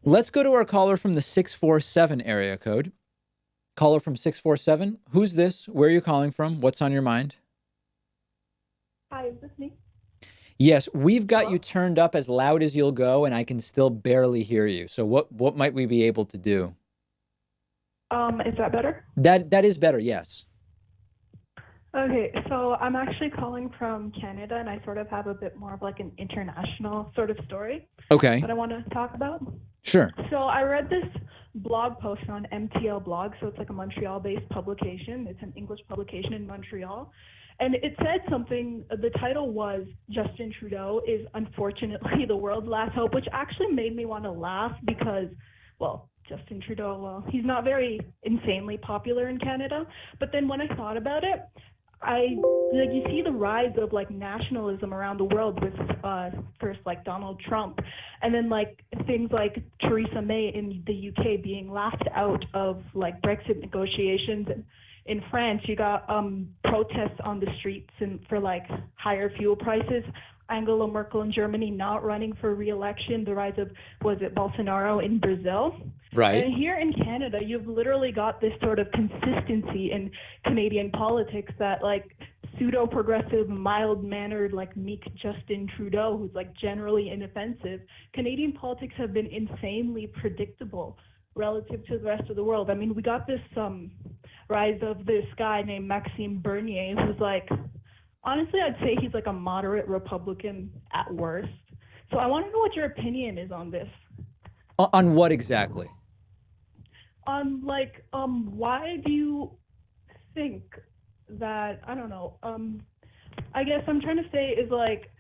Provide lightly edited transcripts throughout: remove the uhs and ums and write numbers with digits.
Let's go to our caller from the 647 area code. Caller from 647. Who's this? Where are you calling from? What's on your mind? Hi, is this me? Yes, we've got you Hello? turned up as loud as you'll go, and I can still barely hear you. So what might we be able to do? Is that better? That is better, yes. Okay, so I'm actually calling from Canada and I sort of have a bit more of like an international sort of story Okay, that I want to talk about. sure. So I read this blog post on MTL blog, so it's like a Montreal-based publication. It's an English publication in Montreal. And it said something, the title was Justin Trudeau is unfortunately the world's last hope, which actually made me want to laugh because, well, Justin Trudeau, well, he's not very insanely popular in Canada. But then when I thought about it, I like you see the rise of like nationalism around the world with first like Donald Trump, and then like things like Theresa May in the UK being laughed out of like Brexit negotiations. And in France, you got protests on the streets and for like higher fuel prices. Angela Merkel in Germany not running for re-election. The rise of was it Bolsonaro in Brazil. Right. And here in Canada, you've literally got this sort of consistency in Canadian politics that like pseudo-progressive, mild-mannered, like meek Justin Trudeau, who's like generally inoffensive. Canadian politics have been insanely predictable relative to the rest of the world. I mean, we got this rise of this guy named Maxime Bernier, who's like, honestly, I'd say he's like a moderate Republican at worst. So I want to know what your opinion is on this. On what exactly? Why do you think that, I don't know, I guess I'm trying to say is like,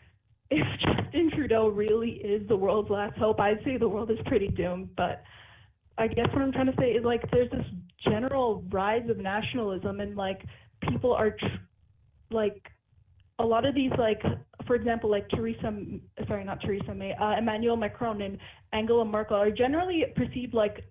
if Justin Trudeau really is the world's last hope, I'd say the world is pretty doomed. But I guess what I'm trying to say is like, there's this general rise of nationalism, and like people are like a lot of these, like, for example, like not Theresa May, Emmanuel Macron and Angela Merkel are generally perceived like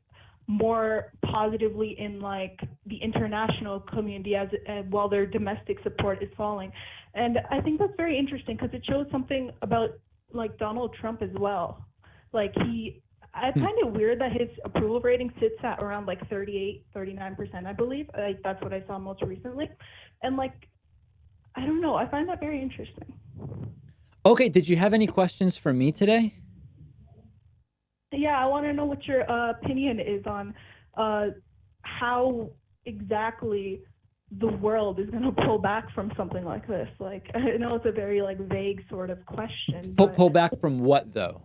more positively in like the international community as while their domestic support is falling. And I think that's very interesting because it shows something about like Donald Trump as well. Like I Hmm. find it weird that his approval rating sits at around like 38, 39%, I believe. Like that's what I saw most recently. And like, I don't know, I find that very interesting. Okay, did you have any questions for me today? Yeah, I want to know what your opinion is on how exactly the world is going to pull back from something like this. Like, I know it's a very like vague sort of question, but Pull back from what, though?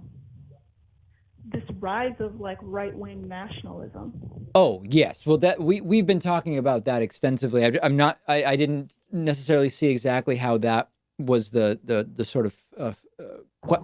this rise of like right-wing nationalism. Oh, yes. Well, that we've been talking about that extensively. I'm not. I didn't necessarily see exactly how that was the sort of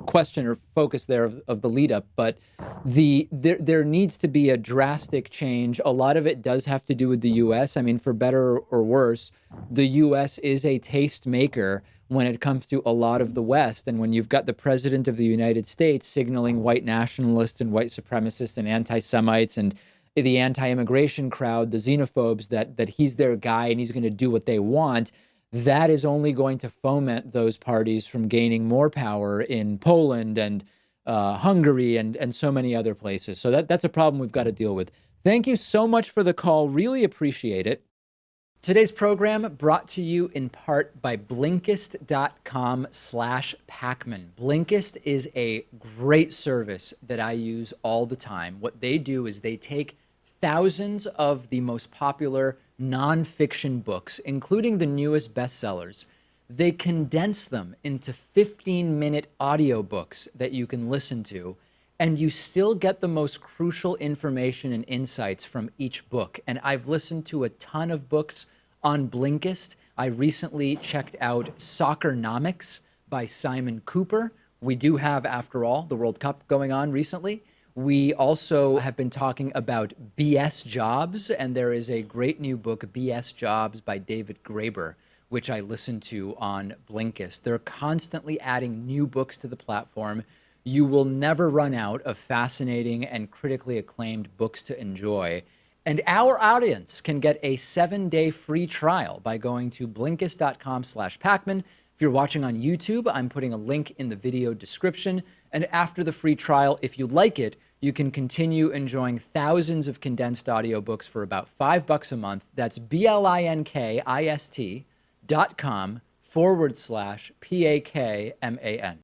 question or focus there of the lead up, but there needs to be a drastic change. A lot of it does have to do with the U.S. I mean, for better or worse, the U.S. is a taste maker when it comes to a lot of the West. And when you've got the president of the United States signaling white nationalists and white supremacists and anti-Semites and the anti-immigration crowd, the xenophobes, that he's their guy and he's going to do what they want, that is only going to foment those parties from gaining more power in Poland and Hungary and so many other places. So that's a problem we've got to deal with. Thank you so much for the call. Really appreciate it. Today's program brought to you in part by Blinkist.com/Pakman. Blinkist is a great service that I use all the time. What they do is they take thousands of the most popular nonfiction books, including the newest bestsellers. They condense them into 15-minute audiobooks that you can listen to, and you still get the most crucial information and insights from each book. And I've listened to a ton of books on Blinkist. I recently checked out Soccernomics by Simon Cooper. We do have, after all, the World Cup going on recently. We also have been talking about BS Jobs, and there is a great new book, BS Jobs by David Graeber, which I listen to on Blinkist. They're constantly adding new books to the platform. You will never run out of fascinating and critically acclaimed books to enjoy. And our audience can get a 7-day free trial by going to Blinkist.com/Pakman. If you're watching on YouTube, I'm putting a link in the video description. And after the free trial, if you like it, you can continue enjoying thousands of condensed audiobooks for about $5 a month. That's blinkist.com/PAKMAN.